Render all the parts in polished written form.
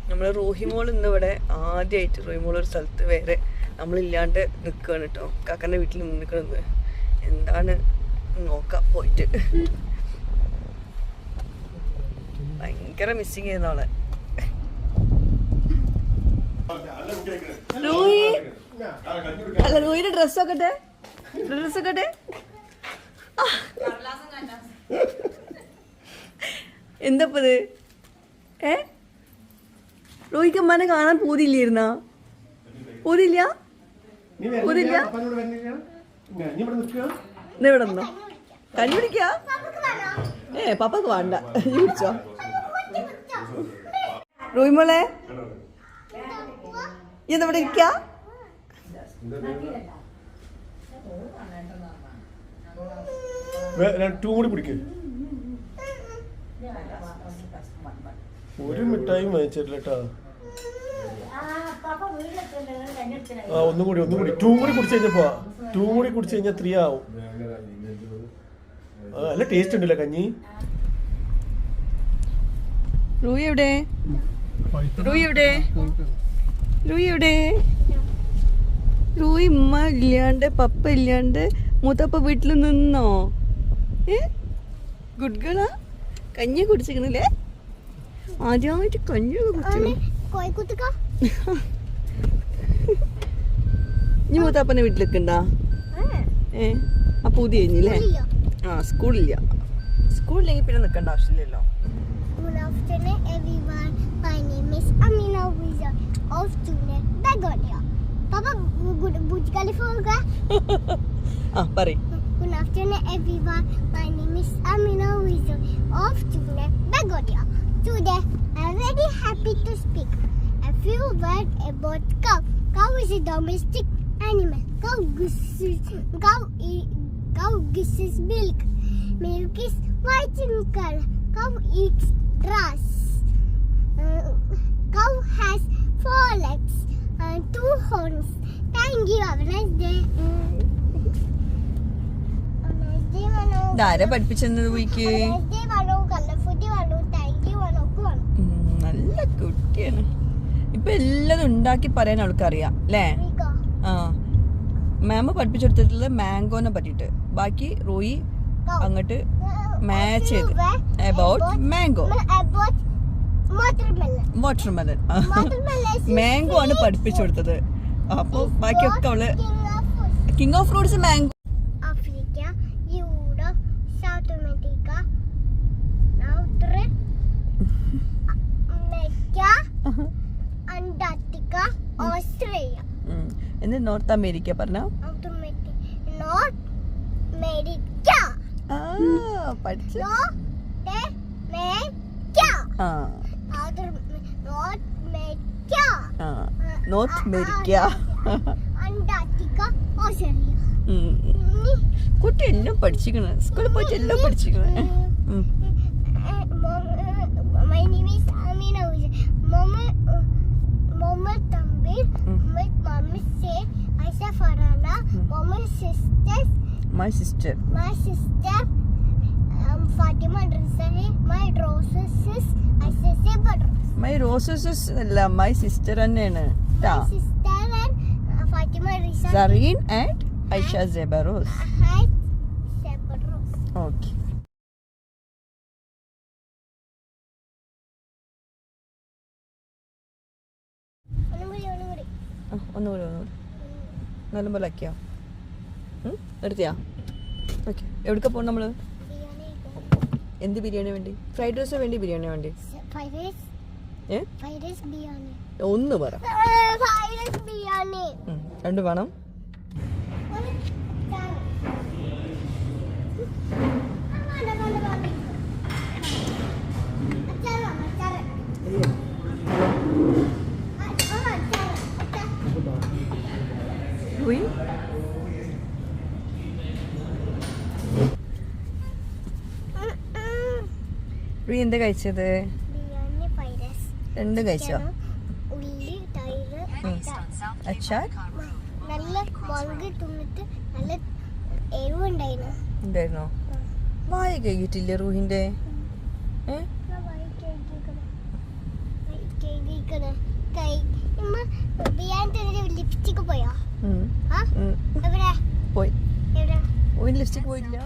നമ്മൾ റൂഹിമോൾ ഇന്ന് ഇവിടെ ആദ്യമായിട്ട് റൂഹിമോൾ ഒരു സ്ഥലത്ത് വേറെ നമ്മളില്ലാണ്ട് നിൽക്കുകയാണ് കേട്ടോ. കാക്കൻ്റെ വീട്ടിൽ നിൽക്കുന്നത് എന്താണ് നോക്കാം പോയിട്ട്. ഭയങ്കര മിസ്സിങ് ചെയ്യുന്ന ആളെ. അല്ല റൂഹിന്റെ ഡ്രസ്സൊക്കെ എന്തപ്പത് റോഹിക്ക് അമ്മാനെ കാണാൻ പൂതിയില്ലായിരുന്ന? പൂതിയില്ല ഇവിടെ നിന്നോ കഞ്ഞി കുടിക്ക? പപ്പക്ക് വേണ്ട, കുടിച്ചോ. റോഹിമോളെ ഇവിടെ ഇരിക്ക? ഒരു മിഠായി വാങ്ങിച്ചിട്ടില്ല കേട്ടോ. ഒന്നുകൂടി ടൂ കൂടി കുടിച്ചു കഴിഞ്ഞപ്പോ കുടിച്ചു കഴിഞ്ഞാൽ 3 ആവും. നല്ല ടേസ്റ്റ് ഉണ്ടല്ലോ കഞ്ഞി. റൂയി എവിടെ? റൂയി ഉമ്മ ഇല്ലാണ്ട് പപ്പ ഇല്ലാണ്ട് മൂത്തപ്പ വീട്ടിൽ നിന്നോ? ഗുഡ് ഗേളാ. കഞ്ഞി കുടിച്ചിരിക്കണില്ലേ? ആദ്യമായിട്ട് കഞ്ഞിയൊക്കെ കുടിച്ചു. ഇനി മൂത്താപ്പന്റെ വീട്ടിലൊക്കെ ഉണ്ടാ? ആ പൂതി കഴിഞ്ഞില്ലേ? സ്കൂളില്ലെങ്കിൽ പിന്നെ നിൽക്കേണ്ട ആവശ്യമില്ലല്ലോ. പറയ്. Good afternoon everyone, my name is Amina Wizard of Junet Begonia. Today I am very happy to speak a few words about cow. Cow is a domestic animal. Cow gives milk. Milk is white in color. Cow eats grass. Cow has 4 legs and 2 horns. Thank you. Have a nice day. ഇതാരാ പഠിപ്പിച്ചെന്നത് പോയിക്ക്? നല്ല കുട്ടിയാണ്. ഇപ്പൊ എല്ലാതും ഉണ്ടാക്കി പറയാൻ അവൾക്കറിയാം അല്ലേ? ആ mama പഠിപ്പിച്ചു കൊടുത്തിട്ടുള്ളത് മാംഗോനെ പറ്റിട്ട്. ബാക്കി റോയി അങ്ങോട്ട് മാച്ച് ചെയ്ത് അബൌട്ട് മാംഗോ, വാട്ടർമെലൺ. മാംഗോ ആണ് പഠിപ്പിച്ചു കൊടുത്തത്. അപ്പൊ ബാക്കിയൊക്കെ അവള് king of fruits mango. Antarctica, Australia. And North America പറഞ്ഞോ? North America. പഠിച്ചു. North America. Antarctica, Australia. കുട്ടി എല്ലാം പഠിച്ചിരിക്കണ, സ്കൂളിൽ പോയിട്ട് എല്ലാം പഠിച്ചിരിക്കണ. My name is Amina Wizard. Mama Tambir, my mommy say Aisha Farana, My sister Fatima Rizani, my roses is Aisha Zebaros. My roses is അല്ല, my sister തന്നെയാണ്. My sister and Fatima Rizani. Zareen and Aisha Zebaros. Okay. ഒന്നുകൂടി നല്ല പോലെ ആക്കിയോ? നിർത്തിയാ? Okay. എവിടേക്കാ പോകണം നമ്മള്? എന്ത് ബിരിയാണി വേണ്ടി? ഫ്രൈഡ് റൈസ് വേണ്ടി, ബിരിയാണി വേണ്ടി? ഒന്ന് പറ. രണ്ട് വേണം. എന്താ കഴിച്ചത്? രണ്ടും കഴിച്ചോ? അച്ചാർ നല്ല ഉണ്ടായിരുന്നോ? വായ കഴിക്കിട്ടില്ലേ റൂഹിന്റെ? നിക്കണേ കൈ ഇമ്മ ബിയാൻ്റെ ലിപ്സ്റ്റിക് പോയോ ആ എവിടെ പോയി എവിടെ ഓയിൻ ലിപ്സ്റ്റിക് പോയില്ല.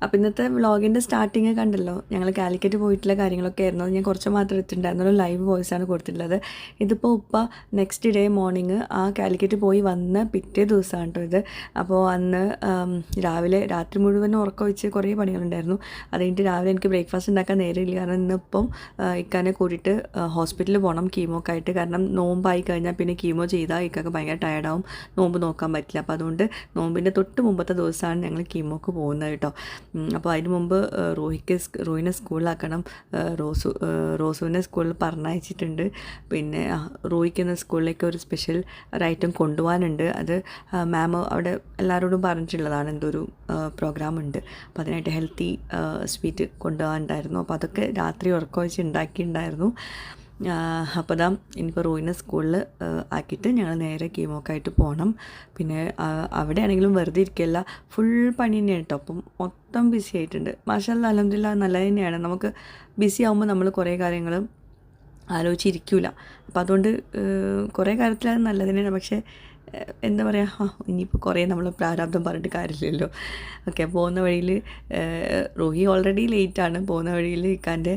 അപ്പോൾ ഇന്നത്തെ വ്ളോഗിൻ്റെ സ്റ്റാർട്ടിങ് കണ്ടല്ലോ. ഞങ്ങൾ കാലിക്കറ്റ് പോയിട്ടുള്ള കാര്യങ്ങളൊക്കെ ആയിരുന്നു. അത് ഞാൻ കുറച്ച് മാത്രം എടുത്തിട്ടുണ്ടായിരുന്നുള്ളൂ. ലൈവ് വോയിസാണ് കൊടുത്തിട്ടുള്ളത്. ഇതിപ്പോൾ ഉപ്പ നെക്സ്റ്റ് ഡേ മോർണിംഗ് ആ കാലിക്കറ്റ് പോയി വന്ന് പിറ്റേ ദിവസമാണ് കേട്ടോ ഇത്. അപ്പോൾ അന്ന് രാത്രി മുഴുവൻ ഉറക്കം വെച്ച് കുറേ പണികളുണ്ടായിരുന്നു. അത് കഴിഞ്ഞിട്ട് രാവിലെ എനിക്ക് ബ്രേക്ക്ഫാസ്റ്റ് ഉണ്ടാക്കാൻ നേരമില്ല. കാരണം ഇന്നിപ്പം ഇക്കാനെ കൂട്ടിയിട്ട് ഹോസ്പിറ്റലിൽ പോകണം കീമോക്കായിട്ട്. കാരണം നോമ്പായി കഴിഞ്ഞാൽ പിന്നെ കീമോ ചെയ്താൽ ഇക്കൊക്കെ ഭയങ്കര ടയർഡാവും, നോമ്പ് നോക്കാൻ പറ്റില്ല. അപ്പോൾ അതുകൊണ്ട് നോമ്പിൻ്റെ തൊട്ട് മുമ്പത്തെ ദിവസമാണ് ഞങ്ങൾ കീമോക്ക് പോകുന്നത് കേട്ടോ. അപ്പോൾ അതിന് മുമ്പ് റോയിനെ സ്കൂളിലാക്കണം. റോസുവിനെ സ്കൂളിൽ പറഞ്ഞയച്ചിട്ടുണ്ട്. പിന്നെ റോയിക്കുന്ന സ്കൂളിലേക്ക് ഒരു സ്പെഷ്യൽ ഒരു ഐറ്റം കൊണ്ടുപോകാനുണ്ട്. അത് മാം അവിടെ എല്ലാവരോടും പറഞ്ഞിട്ടുള്ളതാണ്. എന്തൊരു പ്രോഗ്രാം ഉണ്ട്. അപ്പോൾ അതിനായിട്ട് ഹെൽത്തി സ്വീറ്റ് കൊണ്ടുപോകാനുണ്ടായിരുന്നു. അപ്പോൾ അതൊക്കെ രാത്രി ഉറക്കം വെച്ച് ഉണ്ടാക്കിയിട്ടുണ്ടായിരുന്നു. അപ്പോൾ ഇതാ ഇനിയിപ്പോൾ റോയിനെ സ്കൂളിൽ ആക്കിയിട്ട് ഞങ്ങൾ നേരെ കീമോക്കായിട്ട് പോകണം. പിന്നെ അവിടെ ആണെങ്കിലും വെറുതെ ഇരിക്കില്ല, ഫുൾ പണി തന്നെയാണ് കേട്ടോ. അപ്പം മൊത്തം ബിസി ആയിട്ടുണ്ട്. മാഷാഅല്ലാഹ് അൽഹംദുലില്ലാഹ് നല്ല തന്നെയാണ്. നമുക്ക് ബിസി ആകുമ്പോൾ നമ്മൾ കുറേ കാര്യങ്ങൾ ആലോചിച്ചിരിക്കില്ല. അപ്പോൾ അതുകൊണ്ട് കുറേ കാര്യത്തിൽ അത് നല്ലത് തന്നെയാണ്. പക്ഷേ എന്താ പറയുക, ഇനിയിപ്പോൾ കുറേ നമ്മൾ പ്രാരാബ്ദം പറഞ്ഞിട്ട് കാര്യമില്ലല്ലോ. ഓക്കെ, പോകുന്ന വഴിയിൽ റോഹി ഓൾറെഡി ലേറ്റാണ്. പോകുന്ന വഴിയിൽ ഇക്കാൻ്റെ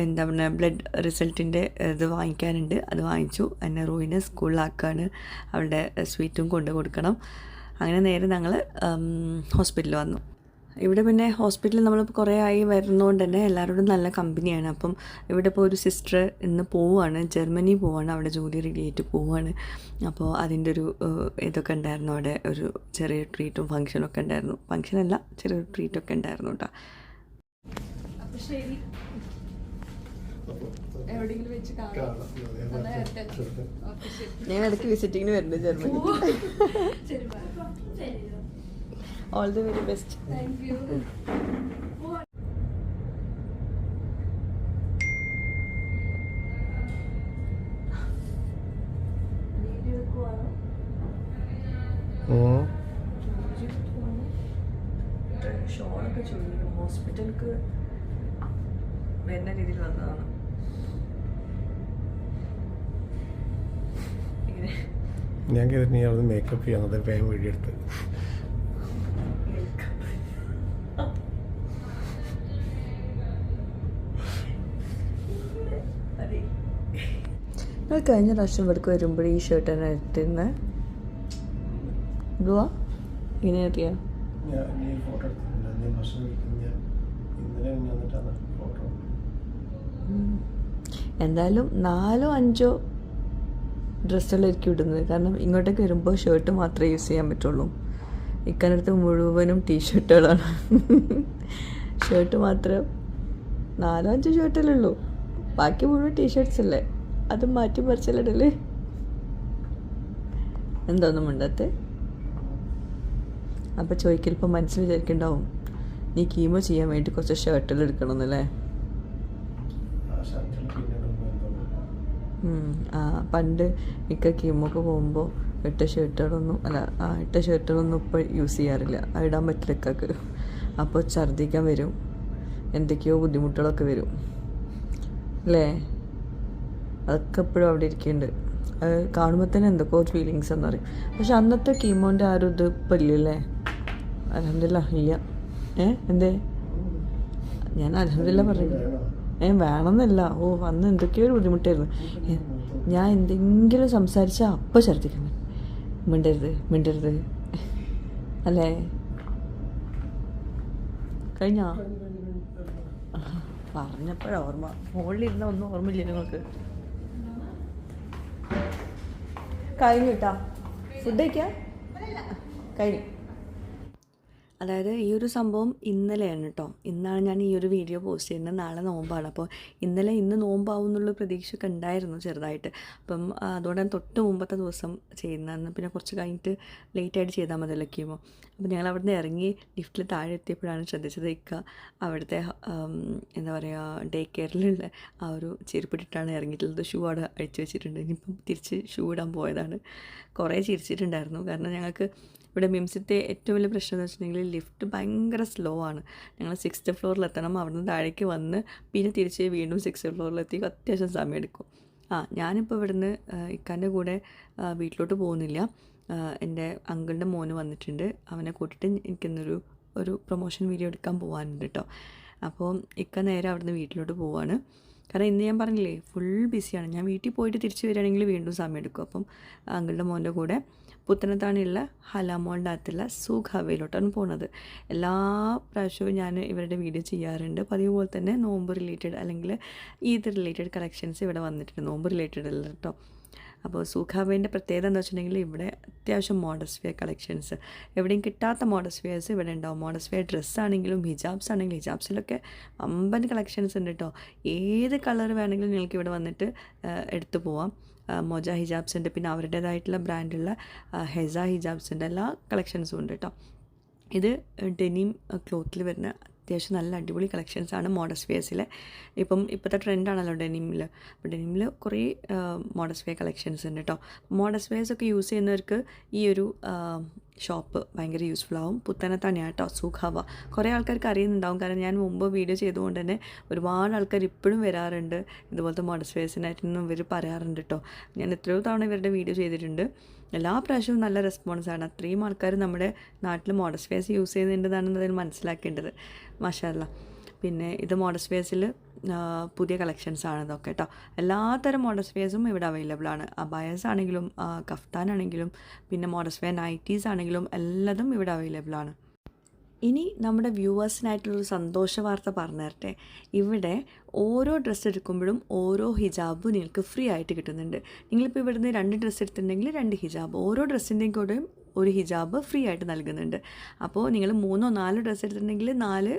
എന്താ പറയുക ബ്ലഡ് റിസൾട്ടിൻ്റെ ഇത് വാങ്ങിക്കാനുണ്ട്. അത് വാങ്ങിച്ചു. എന്നെ റോഹിനെ സ്കൂളിലാക്കാണ്. അവളുടെ സ്വീറ്റും കൊണ്ട് കൊടുക്കണം. അങ്ങനെ നേരെ ഞങ്ങൾ ഹോസ്പിറ്റലിൽ വന്നു. ഇവിടെ പിന്നെ ഹോസ്പിറ്റലിൽ നമ്മളിപ്പോൾ കുറേ ആയി വരുന്നതുകൊണ്ട് തന്നെ എല്ലാവരോടും നല്ല കമ്പനിയാണ്. അപ്പം ഇവിടെ ഇപ്പോൾ ഒരു സിസ്റ്റർ ഇന്ന് പോവുകയാണ്, ജർമ്മനി പോവുകയാണ്, അവിടെ ജോലി റിലേറ്റ് പോവുകയാണ്. അപ്പോൾ അതിൻ്റെ ഒരു ഇതൊക്കെ ഉണ്ടായിരുന്നു. അവിടെ ഒരു ചെറിയ ട്രീറ്റും ഫംഗ്ഷനൊക്കെ ഉണ്ടായിരുന്നു. ഫംഗ്ഷനല്ല, ചെറിയൊരു ട്രീറ്റൊക്കെ ഉണ്ടായിരുന്നു കേട്ടോ. അപ്പോൾ ശരി, എവിടെയെങ്കിലും വെച്ച് കാണാം. ഞാൻ ഇടയ്ക്ക് വിസിറ്റിങ്ങിന് വരുന്നുണ്ട് Germany. All the very best. Thank you. ഷോളൊക്കെ ചോദിക്കും. ഹോസ്പിറ്റലിലേക്ക് വരുന്ന രീതിയിൽ വന്നതാണ്. ഞാൻ കരുതി നീ അവിടെ മേക്കപ്പ് ചെയ്യാൻ വേഗം വീഡിയോ എടുത്ത്. കഴിഞ്ഞ പ്രാവശ്യം ഇവിടേക്ക് വരുമ്പോൾ ഈ ഷർട്ട് തന്നെ ഇട്ടിരുന്നത്. എന്തുവാ ഇങ്ങനെ അറിയാം. എന്തായാലും 4-5 ഡ്രസ്സുകളായിരിക്കും ഇടുന്നത്. കാരണം ഇങ്ങോട്ടേക്ക് വരുമ്പോൾ ഷർട്ട് മാത്രമേ യൂസ് ചെയ്യാൻ പറ്റുള്ളൂ. ഇക്കാനടുത്ത് മുഴുവനും ടീഷർട്ടുകളാണ്. ഷർട്ട് മാത്രം 4-5 ഷർട്ടല്ലേ ഉള്ളൂ, ബാക്കി മുഴുവൻ ടീഷർട്ട്സ് അല്ലേ. അത് മാറ്റി മറിച്ചിടല്. എന്താന്നും മിണ്ടത്തെ. അപ്പം ചോദിക്കലിപ്പോൾ മനസ്സിൽ വിചാരിക്കണ്ടാവും നീ കീമോ ചെയ്യാൻ വേണ്ടി കുറച്ച് ഷർട്ടുകൾ എടുക്കണമെന്നല്ലേ. പണ്ട് ഇക്ക കീമോക്ക് പോകുമ്പോൾ ഇട്ട ഷർട്ടുകളൊന്നും ഇപ്പോൾ യൂസ് ചെയ്യാറില്ല. അത് ഇടാൻ പറ്റില്ല ഇക്കക്ക്. അപ്പോൾ ഛർദ്ദിക്കാൻ വരും, എന്തൊക്കെയോ ബുദ്ധിമുട്ടുകളൊക്കെ വരും അല്ലേ. അതൊക്കെ എപ്പോഴും അവിടെ ഇരിക്കുന്നുണ്ട്. അത് കാണുമ്പോൾ തന്നെ എന്തൊക്കെയോ ഫീലിങ്സ് എന്ന് പറയും. പക്ഷെ അന്നത്തെ കീമോൻ്റെ ആരും ഇത് ഇപ്പം ഇല്ലല്ലേ. അൽഹംദുലില്ലാഹ് ഇല്ല. എന്തേ ഞാൻ അൽഹംദുലില്ലാഹ് പറഞ്ഞു. വേണമെന്നല്ല. അന്ന് എന്തൊക്കെയോ ഒരു ബുദ്ധിമുട്ടായിരുന്നു. ഞാൻ എന്തെങ്കിലും സംസാരിച്ചാൽ അപ്പം ഛർദ്ദിക്കണം. മിണ്ടരുത് അല്ലേ. കഴിഞ്ഞാ പറഞ്ഞപ്പോഴോർമ്മ. മുകളിലിരുന്ന ഒന്നും ഓർമ്മയില്ല നിങ്ങൾക്ക്. കഴിഞ്ഞു കേട്ടാ. ഫുഡ് കഴിക്കാം. കഴിഞ്ഞു. അതായത് ഈ ഒരു സംഭവം ഇന്നലെയാണ് കേട്ടോ. ഇന്നാണ് ഞാൻ ഈ ഒരു വീഡിയോ പോസ്റ്റ് ചെയ്യുന്നത്. നാളെ നോമ്പാണ്. അപ്പോൾ ഇന്ന് നോമ്പാവും എന്നുള്ള പ്രതീക്ഷയൊക്കെ ഉണ്ടായിരുന്നു ചെറുതായിട്ട്. അപ്പം അതുകൊണ്ടാണ് തൊട്ട് മുമ്പത്തെ ദിവസം ചെയ്യുന്നതെന്ന്. പിന്നെ കുറച്ച് കഴിഞ്ഞിട്ട് ലേറ്റായിട്ട് ചെയ്താൽ മതിയല്ലോ കീമോ. അപ്പോൾ ഞങ്ങൾ അവിടെ നിന്ന് ഇറങ്ങി ലിഫ്റ്റിൽ താഴെ എത്തിയപ്പോഴാണ് ശ്രദ്ധിച്ചത് അവിടുത്തെ എന്താ പറയുക ഡേ കെയറിലുള്ള ആ ഒരു ചെരുപ്പിട്ടിട്ടാണ് ഇറങ്ങിയിട്ടുള്ളത്. ഷൂ അവിടെ അഴിച്ചു വെച്ചിട്ടുണ്ട്. ഇനിയിപ്പം തിരിച്ച് ഷൂ ഇടാൻ പോയതാണ്. കുറേ ചിരിച്ചിട്ടുണ്ടായിരുന്നു. കാരണം ഞങ്ങൾക്ക് ഇവിടെ മിംസിത്തെ ഏറ്റവും വലിയ പ്രശ്നം എന്ന് വെച്ചിട്ടുണ്ടെങ്കിൽ ലിഫ്റ്റ് ഭയങ്കര സ്ലോ ആണ്. ഞങ്ങൾ 6th ഫ്ലോറിലെത്തണം, അവിടുന്ന് താഴേക്ക് വന്ന് പിന്നെ തിരിച്ച് വീണ്ടും 6th ഫ്ലോറിലെത്തി അത്യാവശ്യം സമയമെടുക്കും. ഞാനിപ്പോൾ ഇവിടുന്ന് ഇക്കാൻ്റെ കൂടെ വീട്ടിലോട്ട് പോകുന്നില്ല. എൻ്റെ അങ്കിളിൻ്റെ മോന് വന്നിട്ടുണ്ട്, അവനെ കൂട്ടിയിട്ട് എനിക്കിന്നൊരു പ്രൊമോഷൻ വീഡിയോ എടുക്കാൻ പോകാനുണ്ട് കേട്ടോ. അപ്പോൾ ഇക്ക നേരെ അവിടുന്ന് വീട്ടിലോട്ട് പോവാണ്. കാരണം ഇന്ന് ഞാൻ പറഞ്ഞില്ലേ ഫുൾ ബിസിയാണ്. ഞാൻ വീട്ടിൽ പോയിട്ട് തിരിച്ച് വരികയാണെങ്കിൽ വീണ്ടും സമയമെടുക്കും. അപ്പം അങ്കിളുടെ മോൻ്റെ കൂടെ പുത്തനത്താണിയുള്ള ഹലാമോളിൻ്റെ അകത്തുള്ള സൂഖ് ഹവയിലോട്ടാണ് പോകുന്നത്. എല്ലാ പ്രാവശ്യവും ഞാൻ ഇവരുടെ വീഡിയോ ചെയ്യാറുണ്ട്. പതിവ് പോലെ തന്നെ നോമ്പ് റിലേറ്റഡ് അല്ലെങ്കിൽ ഈദ് റിലേറ്റഡ് കളക്ഷൻസ് ഇവിടെ വന്നിട്ടുണ്ട്. നോമ്പ് റിലേറ്റഡ് അല്ല കേട്ടോ. അപ്പോൾ സൂഖ് ഹവേൻ്റെ പ്രത്യേകത എന്താ വെച്ചിട്ടുണ്ടെങ്കിൽ ഇവിടെ അത്യാവശ്യം മോഡസ്റ്റ് വെയർ കളക്ഷൻസ്, എവിടെയും കിട്ടാത്ത മോഡസ്റ്റ് വെയേഴ്സ് ഇവിടെ ഉണ്ടാവും. മോഡസ്റ്റ് വെയർ ഡ്രസ്സാണെങ്കിലും ഹിജാബ്സ് ആണെങ്കിലും ഹിജാബ്സിലൊക്കെ അമ്പൻ കളക്ഷൻസ് ഉണ്ട് കേട്ടോ. ഏത് കളർ വേണമെങ്കിലും നിങ്ങൾക്ക് ഇവിടെ വന്നിട്ട് എടുത്തു പോവാം. മൊജ ഹിജാബ്സ് ഉണ്ട്, പിന്നെ അവരുടേതായിട്ടുള്ള ബ്രാൻഡുള്ള ഹെസ ഹിജാബ്സ് ഉണ്ട്, എല്ലാ കളക്ഷൻസും ഉണ്ട് കേട്ടോ. ഇത് ഡെനിം ക്ലോത്തിൽ വരുന്ന അത്യാവശ്യം നല്ല അടിപൊളി കളക്ഷൻസാണ് മോഡസ്റ്റ് വെയേഴ്സിലെ. ഇപ്പോഴത്തെ ട്രെൻഡാണല്ലോ ഡെനിമിൽ. അപ്പോൾ ഡെനിമിൽ കുറേ മോഡസ്റ്റ് വെയർ കളക്ഷൻസ് ഉണ്ട് കേട്ടോ. മോഡസ്റ്റ് വെയേഴ്സൊക്കെ യൂസ് ചെയ്യുന്നവർക്ക് ഈ ഒരു ഷോപ്പ് ഭയങ്കര യൂസ്ഫുൾ ആവും. പുത്തനത്താണിയാണ് കേട്ടോ സൂഖ് ഹവ. കുറേ ആൾക്കാർക്ക് അറിയുന്നുണ്ടാവും, കാരണം ഞാൻ മുമ്പ് വീഡിയോ ചെയ്തുകൊണ്ട് തന്നെ ഒരുപാട് ആൾക്കാർ ഇപ്പോഴും വരാറുണ്ട്. ഇതുപോലത്തെ മോഡസ്റ്റ് വെയേഴ്സിനായിട്ടൊന്നും ഇവർ പറയാറുണ്ട് കേട്ടോ. ഞാൻ എത്രയോ തവണ ഇവരുടെ വീഡിയോ ചെയ്തിട്ടുണ്ട്. എല്ലാ പ്രാവശ്യവും നല്ല റെസ്പോൺസാണ്. അത്രയും ആൾക്കാർ നമ്മുടെ നാട്ടിൽ മോഡസ്റ്റ് വെയേഴ്സ് യൂസ് ചെയ്യുന്നുണ്ടെന്നാണ് അതിൽ മനസ്സിലാക്കേണ്ടത്. മാഷാ അല്ലാ. പിന്നെ ഇത് മോഡസ്റ്റ് വെയേഴ്സിൽ പുതിയ കളക്ഷൻസ് ആണ് ഇതൊക്കെ കേട്ടോ. എല്ലാത്തരം മോഡസ്റ്റ് വെയേഴ്സും ഇവിടെ അവൈലബിൾ ആണ്. അബായസ് ആണെങ്കിലും കഫ്താൻ ആണെങ്കിലും പിന്നെ മോഡസ്റ്റ് വെയർ നൈറ്റീസ് ആണെങ്കിലും എല്ലാതും ഇവിടെ അവൈലബിൾ ആണ്. ഇനി നമ്മുടെ വ്യൂവേഴ്സിനായിട്ടുള്ളൊരു സന്തോഷ വാർത്ത പറഞ്ഞു തരട്ടെ. ഇവിടെ ഓരോ ഡ്രസ്സ് എടുക്കുമ്പോഴും ഓരോ ഹിജാബ് നിങ്ങൾക്ക് ഫ്രീ ആയിട്ട് കിട്ടുന്നുണ്ട്. നിങ്ങളിപ്പോൾ ഇവിടുന്ന് 2 ഡ്രസ്സ് എടുത്തിട്ടുണ്ടെങ്കിൽ 2 ഹിജാബ്, ഓരോ ഡ്രസ്സിൻ്റെയും കൂടെയും ഒരു ഹിജാബ് ഫ്രീ ആയിട്ട് നൽകുന്നുണ്ട്. അപ്പോൾ നിങ്ങൾ 3 or 4 ഡ്രസ്സ് എടുത്തിട്ടുണ്ടെങ്കിൽ 4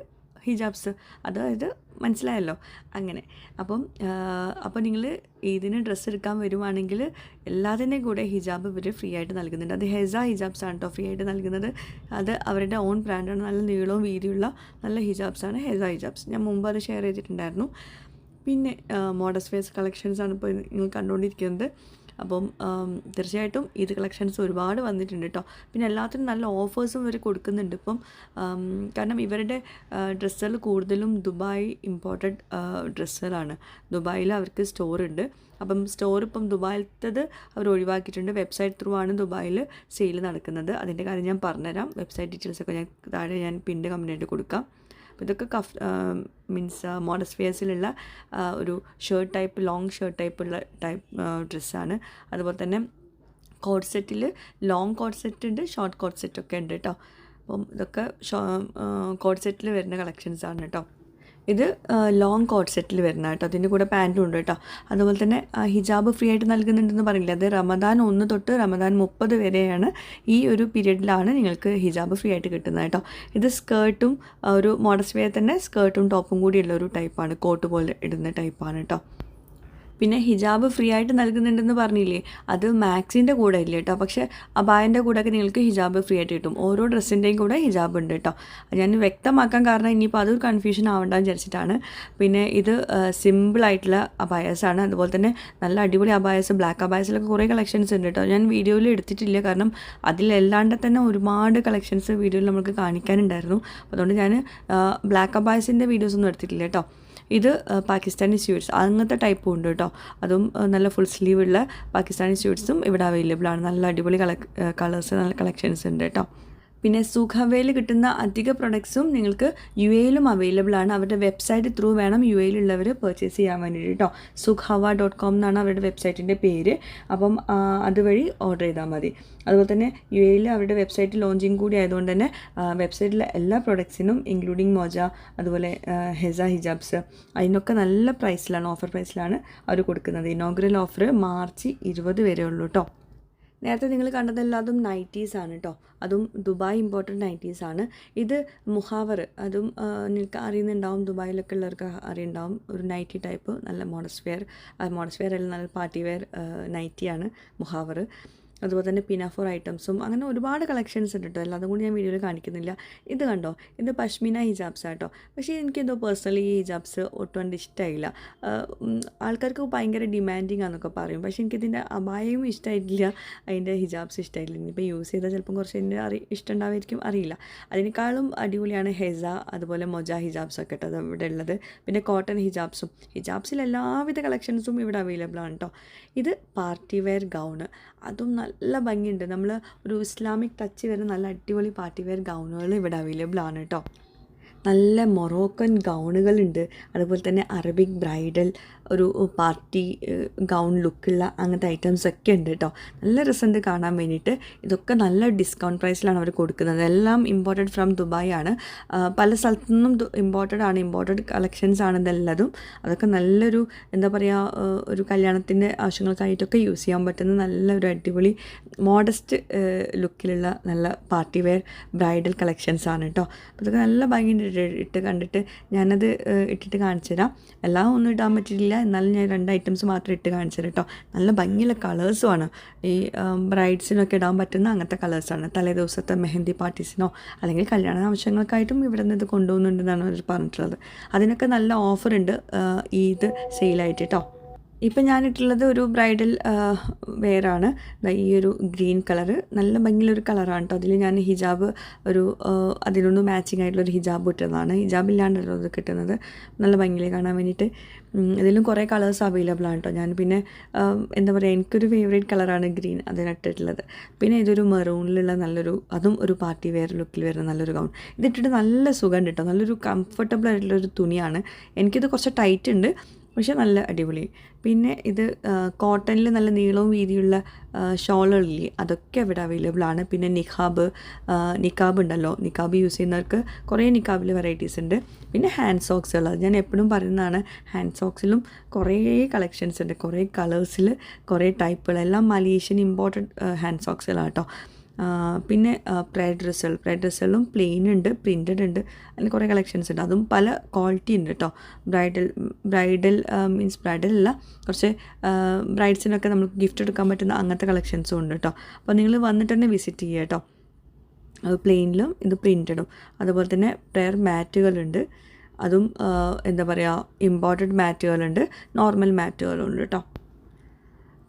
ഹിജാബ്സ്, അതായത് മനസ്സിലായല്ലോ അങ്ങനെ. അപ്പോൾ നിങ്ങൾ ഇതിന് ഡ്രസ്സ് എടുക്കാൻ വരുവാണെങ്കിൽ എല്ലാത്തിൻ്റെയും കൂടെ ഹിജാബ് ഇവർ ഫ്രീ ആയിട്ട് നൽകുന്നുണ്ട്. അത് ഹെസ ഹിജാബ്സ് ആണ് കേട്ടോ ഫ്രീ ആയിട്ട് നൽകുന്നത്. അത് അവരുടെ ഓൺ ബ്രാൻഡാണ്. നല്ല നീളവും വീതിയുള്ള നല്ല ഹിജാബ്സാണ് ഹെസ ഹിജാബ്സ്. ഞാൻ മുമ്പ് അത് ഷെയർ ചെയ്തിട്ടുണ്ടായിരുന്നു. പിന്നെ മോഡസ്റ്റ് വെയർസ് കളക്ഷൻസാണ് ഇപ്പോൾ നിങ്ങൾ കണ്ടുകൊണ്ടിരിക്കുന്നത്. അപ്പം തീർച്ചയായിട്ടും ഇത് കളക്ഷൻസ് ഒരുപാട് വന്നിട്ടുണ്ട് കേട്ടോ. പിന്നെ എല്ലാത്തിനും നല്ല ഓഫേഴ്സും ഇവർ കൊടുക്കുന്നുണ്ട് ഇപ്പം. കാരണം ഇവരുടെ ഡ്രസ്സുകൾ കൂടുതലും ദുബായ് ഇമ്പോർട്ടഡ് ഡ്രസ്സുകളാണ്. ദുബായിൽ അവർക്ക് സ്റ്റോറുണ്ട്. അപ്പം സ്റ്റോർ ഇപ്പം ദുബായിലത്തത് അവർ ഒഴിവാക്കിയിട്ടുണ്ട്. വെബ്സൈറ്റ് ത്രൂ ആണ് ദുബായിൽ സെയിൽ നടക്കുന്നത്. അതിൻ്റെ കാര്യം ഞാൻ പറഞ്ഞുതരാം. വെബ്സൈറ്റ് ഡീറ്റെയിൽസൊക്കെ ഞാൻ താഴെ ഞാൻ പിൻ്റെ കമൻറ്റായിട്ട് കൊടുക്കാം. അപ്പോൾ ഇതൊക്കെ മോഡസ്റ്റ് വെയേഴ്സിലുള്ള ഒരു ഷർട്ട് ടൈപ്പ്, ലോങ് ഷർട്ട് ടൈപ്പുള്ള ഡ്രസ്സാണ്. അതുപോലെ തന്നെ കോഡ് സെറ്റിൽ ലോങ് കോഡ് സെറ്റ് ഉണ്ട്, ഷോർട്ട് കോഡ് സെറ്റൊക്കെ ഉണ്ട് കേട്ടോ. അപ്പം ഇതൊക്കെ കോഡ് സെറ്റിൽ വരുന്ന കളക്ഷൻസാണ് കേട്ടോ. ഇത് ലോങ് കോഡ് സെറ്റിൽ വരുന്ന കേട്ടോ. അതിൻ്റെ കൂടെ പാൻറ്റും ഉണ്ട് കേട്ടോ. അതുപോലെ തന്നെ ഹിജാബ് ഫ്രീ ആയിട്ട് നൽകുന്നുണ്ടെന്ന് പറയില്ല. അത് റമദാൻ 1 തൊട്ട് റമദാൻ 30 വരെയാണ്. ഈ ഒരു പീരീഡിലാണ് നിങ്ങൾക്ക് ഹിജാബ് ഫ്രീ ആയിട്ട് കിട്ടുന്നത് കേട്ടോ. ഇത് സ്കേർട്ടും ഒരു മോഡസ്റ്റ് വെയർ തന്നെ സ്കേർട്ടും ടോപ്പും കൂടിയുള്ള ഒരു ടൈപ്പാണ്. കോട്ട് പോലെ ഇടുന്ന ടൈപ്പാണ് കേട്ടോ. പിന്നെ ഹിജാബ് ഫ്രീ ആയിട്ട് നൽകുന്നുണ്ടെന്ന് പറഞ്ഞില്ലേ, അത് മാക്സിൻ്റെ കൂടെ ഇല്ല കേട്ടോ. പക്ഷേ അബായൻ്റെ കൂടെയൊക്കെ നിങ്ങൾക്ക് ഹിജാബ് ഫ്രീ ആയിട്ട് കിട്ടും. ഓരോ ഡ്രസ്സിൻ്റെയും കൂടെ ഹിജാബ് ഉണ്ട് കേട്ടോ. ഞാൻ വ്യക്തമാക്കാൻ കാരണം ഇനിയിപ്പോൾ അതൊരു കൺഫ്യൂഷൻ ആവണ്ടെന്ന് വിചാരിച്ചിട്ടാണ്. പിന്നെ ഇത് സിമ്പിളായിട്ടുള്ള അബായസാണ്. അതുപോലെ തന്നെ നല്ല അടിപൊളി അബായസ്, ബ്ലാക്ക് അബായസിലൊക്കെ കുറേ കളക്ഷൻസ് ഉണ്ട് കേട്ടോ. ഞാൻ വീഡിയോയിൽ എടുത്തിട്ടില്ല, കാരണം അതിലല്ലാണ്ട് തന്നെ ഒരുപാട് കളക്ഷൻസ് വീഡിയോയിൽ നമുക്ക് കാണിക്കാനുണ്ടായിരുന്നു. അതുകൊണ്ട് ഞാൻ ബ്ലാക്ക് അബായസിൻ്റെ വീഡിയോസൊന്നും എടുത്തിട്ടില്ല കേട്ടോ. ഇത് പാകിസ്ഥാനി സ്യൂട്ട്സ് അങ്ങനത്തെ ടൈപ്പും ഉണ്ട് കേട്ടോ. അതും നല്ല ഫുൾ സ്ലീവ് ഉള്ള പാകിസ്ഥാനി സ്യൂട്ട്സും ഇവിടെ അവൈലബിൾ ആണ്. നല്ല അടിപൊളി കളേഴ്സ്, നല്ല കളക്ഷൻസ് ഉണ്ട് കേട്ടോ. പിന്നെ സൂഖ് ഹവയിൽ കിട്ടുന്ന അധിക പ്രൊഡക്ട്സും നിങ്ങൾക്ക് UAE-ലും അവൈലബിൾ ആണ്. അവരുടെ വെബ്സൈറ്റ് ത്രൂ വേണം UAE-ലുള്ളവർ പർച്ചേസ് ചെയ്യാൻ വേണ്ടിയിട്ട് കേട്ടോ. sukhhawa.com എന്നാണ് അവരുടെ വെബ്സൈറ്റിൻ്റെ പേര്. അപ്പം അതുവഴി ഓർഡർ ചെയ്താൽ മതി. അതുപോലെ തന്നെ UAE-ൽ അവരുടെ വെബ്സൈറ്റ് ലോഞ്ചിങ് കൂടി ആയതുകൊണ്ട് തന്നെ വെബ്സൈറ്റിലെ എല്ലാ പ്രൊഡക്ട്സിനും ഇൻക്ലൂഡിങ് മോജ, അതുപോലെ ഹെസ ഹിജാബ്സ്, അതിനൊക്കെ നല്ല പ്രൈസിലാണ്, ഓഫർ പ്രൈസിലാണ് അവർ കൊടുക്കുന്നത്. ഇനോഗ്രൽ ഓഫർ മാർച്ച് 20 വരെ ഉള്ളൂ കേട്ടോ. നേരത്തെ നിങ്ങൾ കണ്ടതെല്ലാതും നൈറ്റീസാണ് കേട്ടോ. അതും ദുബായ് ഇമ്പോർട്ടൻ്റ് നൈറ്റീസാണ്. ഇത് മുഹാവർ, അതും നിങ്ങൾക്ക് അറിയുന്നുണ്ടാവും, ദുബായിലൊക്കെ ഉള്ളവർക്ക് അറിയുണ്ടാവും. ഒരു നൈറ്റി ടൈപ്പ് നല്ല മോഡസ്റ്റ് വെയർ അല്ല, നല്ല പാർട്ടി വെയർ നൈറ്റിയാണ് മുഹാവർ. അതുപോലെ തന്നെ പിനാഫോർ ഐറ്റംസും അങ്ങനെ ഒരുപാട് കളക്ഷൻസ് ഉണ്ട് കേട്ടോ. എല്ലാതും കൂടി ഞാൻ വീഡിയോയിൽ കാണിക്കുന്നില്ല. ഇത് കണ്ടോ, ഇത് പഷ്മിന ഹിജാബ്സ് ആട്ടോ. പക്ഷേ എനിക്കെന്തോ പേഴ്സണലി ഈ ഹിജാബ്സ് ഒട്ടും കണ്ട് ഇഷ്ടമായില്ല. ആൾക്കാർക്ക് ഭയങ്കര ഡിമാൻഡിങ് ആണെന്നൊക്കെ പറയും, പക്ഷേ എനിക്കിതിൻ്റെ അബായയും ഇഷ്ടമായിട്ടില്ല, അതിൻ്റെ ഹിജാബ്സ് ഇഷ്ടമായിട്ടില്ല. ഇനിയിപ്പോൾ യൂസ് ചെയ്താൽ ചിലപ്പം കുറച്ച് എൻ്റെ ഇഷ്ടമുണ്ടാവുമായിരിക്കും, അറിയില്ല. അതിനേക്കാളും അടിപൊളിയാണ് ഹെസ അതുപോലെ മൊജ ഹിജാബ്സ് ഒക്കെ കേട്ടോ ഇവിടെ ഉള്ളത്. പിന്നെ കോട്ടൺ ഹിജാബ്സിൽ എല്ലാവിധ കളക്ഷൻസും ഇവിടെ അവൈലബിൾ ആണ് കേട്ടോ. ഇത് പാർട്ടി വെയർ ഗൗണ്, അതും നല്ല ഭംഗിയുണ്ട്. നമ്മൾ ഒരു ഇസ്ലാമിക് ടച്ച് വരുന്ന നല്ല അടിപൊളി പാർട്ടി വെയർ ഗൗണുകൾ ഇവിടെ അവൈലബിൾ ആണ് കേട്ടോ. നല്ല മൊറോക്കൻ ഗൗണുകളുണ്ട്, അതുപോലെ തന്നെ അറബിക് ബ്രൈഡൽ ഒരു പാർട്ടി ഗൗൺ ലുക്കുള്ള അങ്ങനത്തെ ഐറ്റംസ് ഒക്കെ ഉണ്ട് കേട്ടോ. നല്ല രസമുണ്ട് കാണാൻ വേണ്ടിയിട്ട്. ഇതൊക്കെ നല്ല ഡിസ്കൗണ്ട് പ്രൈസിലാണ് അവർ കൊടുക്കുന്നത്. എല്ലാം ഇമ്പോർട്ടഡ് ഫ്രം ദുബായ് ആണ്. പല സ്ഥലത്തു നിന്നും ഇമ്പോർട്ടഡ് കളക്ഷൻസ് ആണ് ഇതെല്ലതും. അതൊക്കെ നല്ലൊരു എന്താ പറയുക, ഒരു കല്യാണത്തിൻ്റെ ആവശ്യങ്ങൾക്കായിട്ടൊക്കെ യൂസ് ചെയ്യാൻ പറ്റുന്ന നല്ലൊരു അടിപൊളി മോഡസ്റ്റ് ലുക്കിലുള്ള നല്ല പാർട്ടി വെയർ ബ്രൈഡൽ കളക്ഷൻസ് ആണ് കേട്ടോ. അപ്പോൾ ഇതൊക്കെ നല്ല ഭംഗിയുണ്ട് ഇട്ട് കണ്ടിട്ട്. ഞാനത് ഇട്ടിട്ട് കാണിച്ചു തരാം. എല്ലാം ഒന്നും ഇടാൻ പറ്റിയില്ല, എന്നാലും ഞാൻ 2 ഐറ്റംസ് മാത്രം ഇട്ട് കാണിച്ചു തരാം കേട്ടോ. നല്ല ഭംഗിയുള്ള കളേഴ്സുമാണ്. ഈ ബ്രൈഡ്സിനൊക്കെ ഇടാൻ പറ്റുന്ന അങ്ങനത്തെ കളേഴ്സാണ്. തലേ ദിവസത്തെ മെഹന്തി പാർട്ടീസിനോ അല്ലെങ്കിൽ കല്യാണ ആവശ്യങ്ങൾക്കായിട്ടും ഇവിടെ നിന്ന് ഇത് കൊണ്ടുപോകുന്നുണ്ടെന്നാണ് അവർ പറഞ്ഞിട്ടുള്ളത്. അതിനൊക്കെ നല്ല ഓഫറുണ്ട് ഇത് സെയിലായിട്ട് കേട്ടോ. ഇപ്പം ഞാനിട്ടുള്ളത് ഒരു ബ്രൈഡൽ വെയറാണ്. ഈ ഒരു ഗ്രീൻ കളറ് നല്ല ഭംഗിയുള്ളൊരു കളറാണ് കേട്ടോ. അതിൽ ഞാൻ ഹിജാബ് അതിനൊന്ന് മാച്ചിങ് ആയിട്ടുള്ളൊരു ഹിജാബ് ഇട്ടതാണ്. ഹിജാബ് ഇല്ലാണ്ടല്ലോ അത് കിട്ടുന്നത്. നല്ല ഭംഗിയിൽ കാണാൻ വേണ്ടിയിട്ട്. ഇതിലും കുറേ കളേഴ്സ് അവൈലബിൾ ആണ് കേട്ടോ. ഞാൻ പിന്നെ എന്താ പറയുക, എനിക്കൊരു ഫേവറേറ്റ് കളറാണ് ഗ്രീൻ, അതിനിട്ടിട്ടുള്ളത്. പിന്നെ ഇതൊരു മെറൂണിലുള്ള അതും ഒരു പാർട്ടി വെയർ ലുക്കിൽ വരുന്ന നല്ലൊരു ഗൗൺ. ഇതിട്ടിട്ട് നല്ല സുഖമുണ്ട് കേട്ടോ. നല്ലൊരു കംഫർട്ടബിൾ ആയിട്ടുള്ളൊരു തുണിയാണ്. എനിക്കിത് കുറച്ച് ടൈറ്റ് ഉണ്ട്, പക്ഷേ നല്ല അടിപൊളി. പിന്നെ ഇത് കോട്ടണിൽ നല്ല നീളവും വീതിയുള്ള ഷോളുകളില്ലേ, അതൊക്കെ ഇവിടെ അവൈലബിൾ ആണ്. പിന്നെ നിക്കാബ് ഉണ്ടല്ലോ, നിക്കാബ് യൂസ് ചെയ്യുന്നവർക്ക് കുറേ നിക്കാബിൽ വെറൈറ്റീസ് ഉണ്ട്. പിന്നെ ഹാൻഡ് സോക്സുകൾ, അത് ഞാൻ എപ്പോഴും പറയുന്നതാണ്. ഹാൻഡ് സോക്സിലും കുറേ കളക്ഷൻസ് ഉണ്ട്, കുറേ കളേഴ്സിൽ കുറേ ടൈപ്പുകൾ. എല്ലാം മലേഷ്യൻ ഇമ്പോർട്ടഡ് ഹാൻഡ് സോക്സുകളാണ് കേട്ടോ. പിന്നെ പ്രൈഡ് ഡ്രസ്സുകളും പ്ലെയിൻ ഉണ്ട്, പ്രിൻറ്റഡ് ഉണ്ട്, അതിന് കുറേ കളക്ഷൻസ് ഉണ്ട്. അതും പല ക്വാളിറ്റി ഉണ്ട് കേട്ടോ. ബ്രൈഡൽ അല്ല, കുറച്ച് ബ്രൈഡ്സിനൊക്കെ നമുക്ക് ഗിഫ്റ്റ് എടുക്കാൻ പറ്റുന്ന അങ്ങനത്തെ കളക്ഷൻസും ഉണ്ട് കേട്ടോ. അപ്പോൾ നിങ്ങൾ വന്നിട്ട് തന്നെ വിസിറ്റ് ചെയ്യുക കേട്ടോ. അത് പ്ലെയിനിലും ഇത് പ്രിൻറ്റഡും. അതുപോലെ തന്നെ പ്രെയർ മാറ്റുകളുണ്ട്, അതും എന്താ പറയുക, ഇമ്പോർട്ടഡ് മാറ്റുകളുണ്ട്, നോർമൽ മാറ്റുകളും ഉണ്ട് കേട്ടോ.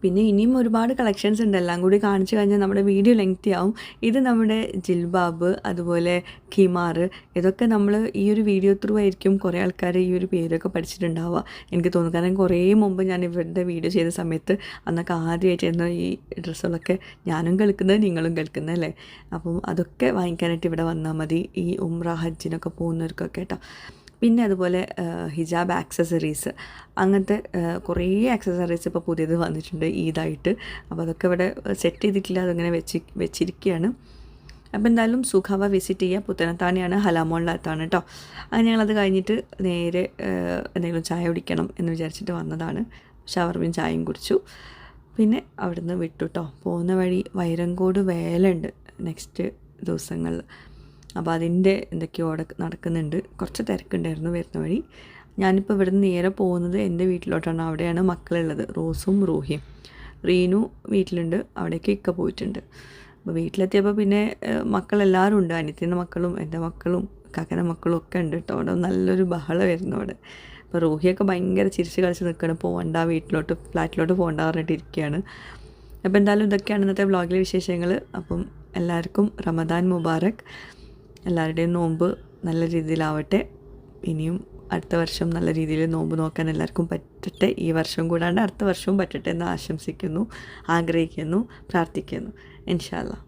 പിന്നെ ഇനിയും ഒരുപാട് കളക്ഷൻസ് ഉണ്ട്. എല്ലാം കൂടി കാണിച്ചു കഴിഞ്ഞാൽ നമ്മുടെ വീഡിയോ ലെങ്തി ആവും. ഇത് നമ്മുടെ ജിൽബാബ്, അതുപോലെ ഖിമാർ, ഇതൊക്കെ നമ്മൾ ഈ ഒരു വീഡിയോ ത്രൂ ആയിരിക്കും കുറേ ആൾക്കാർ ഈ ഒരു പേരൊക്കെ പഠിച്ചിട്ടുണ്ടാവുക എനിക്ക് തോന്നുന്നു. കാരണം കുറേ മുമ്പ് ഞാൻ ഇവരുടെ വീഡിയോ ചെയ്ത സമയത്ത് അന്നൊക്കെ ആദ്യമായിട്ടായിരുന്നു ഈ ഡ്രസ്സുകളൊക്കെ ഞാനും കേൾക്കുന്നത്, നിങ്ങളും കേൾക്കുന്നത് അല്ലേ. അപ്പം അതൊക്കെ വാങ്ങിക്കാനായിട്ട് ഇവിടെ വന്നാൽ മതി, ഈ ഉംറ ഹജ്ജിനൊക്കെ പോകുന്നവർക്കൊക്കെ കേട്ടോ. പിന്നെ അതുപോലെ ഹിജാബ് ആക്സസറീസ്, അങ്ങനത്തെ കുറേ ആക്സസറീസ് ഇപ്പോൾ പുതിയത് വന്നിട്ടുണ്ട് ഈദായിട്ട്. അപ്പോൾ അതൊക്കെ ഇവിടെ സെറ്റ് ചെയ്തിട്ടില്ല, അതങ്ങനെ വെച്ചിരിക്കുകയാണ്. അപ്പോൾ എന്തായാലും സുഖവ വിസിറ്റ് ചെയ്യുക. പുത്തനത്താണിയാണ്, ഹലാമോളിനകത്താണ് കേട്ടോ. അങ്ങനെ ഞങ്ങളത് കഴിഞ്ഞിട്ട് നേരെ എന്തെങ്കിലും ചായ കുടിക്കണം എന്ന് വിചാരിച്ചിട്ട് വന്നതാണ്. ഷവർമയും ചായയും കുടിച്ചു. പിന്നെ അവിടുന്ന് വിട്ടു കേട്ടോ. പോകുന്ന വഴി വൈരങ്കോട് വേലുണ്ട് നെക്സ്റ്റ് ദിവസങ്ങളിൽ. അപ്പോൾ അതിൻ്റെ എന്തൊക്കെയോ അവിടെ നടക്കുന്നുണ്ട്. കുറച്ച് തിരക്കുണ്ടായിരുന്നു വരുന്ന വഴി. ഞാനിപ്പോൾ ഇവിടുന്ന് നേരെ പോകുന്നത് എൻ്റെ വീട്ടിലോട്ടാണ്. അവിടെയാണ് മക്കളുള്ളത്, റോസും റൂഹിയും. റീനു വീട്ടിലുണ്ട്, അവിടേക്ക് ഇക്ക പോയിട്ടുണ്ട്. അപ്പോൾ വീട്ടിലെത്തിയപ്പോൾ പിന്നെ മക്കളെല്ലാവരും ഉണ്ട്. അനിയത്തിൻ്റെ മക്കളും എൻ്റെ മക്കളും കാക്കൻ്റെ മക്കളും ഒക്കെ ഉണ്ട് കേട്ടോ. അവിടെ നല്ലൊരു ബഹളം വരുന്നു അവിടെ. അപ്പോൾ റൂഹിയൊക്കെ ഭയങ്കര ചിരിച്ച് കളിച്ച് നിൽക്കണം, പോകണ്ട ഫ്ലാറ്റിലോട്ട് പോകണ്ട പറഞ്ഞിട്ട് ഇരിക്കുകയാണ്. അപ്പോൾ എന്തായാലും ഇതൊക്കെയാണ് ഇന്നത്തെ വ്ളോഗിലെ വിശേഷങ്ങൾ. അപ്പം എല്ലാവർക്കും റമദാൻ മുബാറക്. എല്ലാവരുടെയും നോമ്പ് നല്ല രീതിയിലാവട്ടെ. ഇനിയും അടുത്ത വർഷം നല്ല രീതിയിൽ നോമ്പ് നോക്കാൻ എല്ലാവർക്കും പറ്റട്ടെ. ഈ വർഷം കൂടാണ്ട് അടുത്ത വർഷവും പറ്റട്ടെ എന്ന് ആശംസിക്കുന്നു, ആഗ്രഹിക്കുന്നു, പ്രാർത്ഥിക്കുന്നു. ഇൻഷാ അല്ലാഹ്.